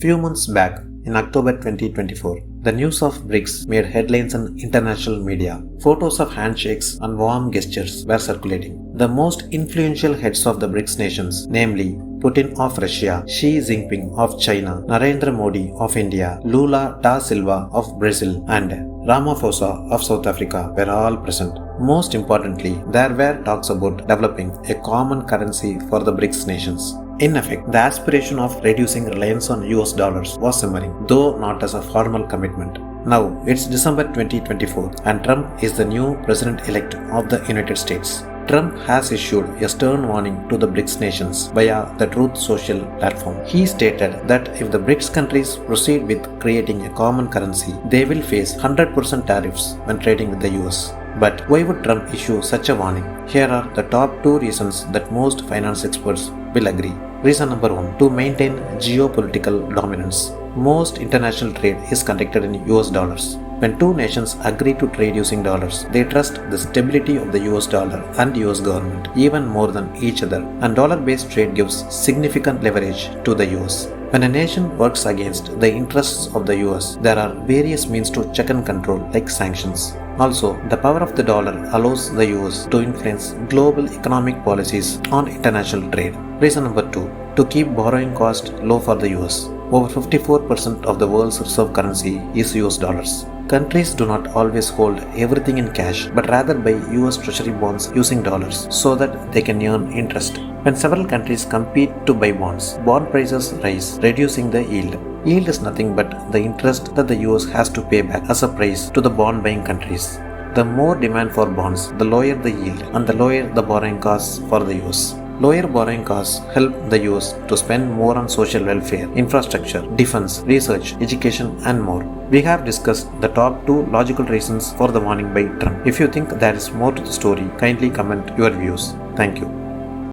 Few months back, in October 2024, the news of BRICS made headlines in international media. Photos of handshakes and warm gestures were circulating. The most influential heads of the BRICS nations, namely Putin of Russia, Xi Jinping of China, Narendra Modi of India, Lula da Silva of Brazil, and Ramaphosa of South Africa were all present. Most importantly, there were talks about developing a common currency for the BRICS nations. In effect, the aspiration of reducing reliance on US dollars was simmering, though not as a formal commitment. Now, it's December 2024 and Trump is the new president-elect of the United States. Trump has issued a stern warning to the BRICS nations via the Truth Social platform. He stated that if the BRICS countries proceed with creating a common currency, they will face 100% tariffs when trading with the US. But why would Trump issue such a warning? Here are the top 2 reasons that most finance experts will agree. Reason number 1, to maintain geopolitical dominance. Most international trade is conducted in US dollars. When two nations agree to trade using dollars, they trust the stability of the US dollar and US government even more than each other, and dollar-based trade gives significant leverage to the US. When a nation works against the interests of the US, there are various means to check and control, like sanctions. Also, the power of the dollar allows the US to influence global economic policies on international trade. Reason number 2, to keep borrowing cost low for the US. Over 54% of the world's reserve currency is US dollars. Countries do not always hold everything in cash, but rather buy US treasury bonds using dollars so that they can earn interest. When several countries compete to buy bonds, bond prices rise, reducing the yield. Yield is nothing but the interest that the US has to pay back as a price to the bond buying countries. The more demand for bonds, the lower the yield and the lower the borrowing costs for the US. Lower borrowing costs help the US to spend more on social welfare, infrastructure, defense, research, education, and more. We have discussed the top 2 logical reasons for the warning by Trump. If you think there is more to the story, kindly comment your views. Thank you.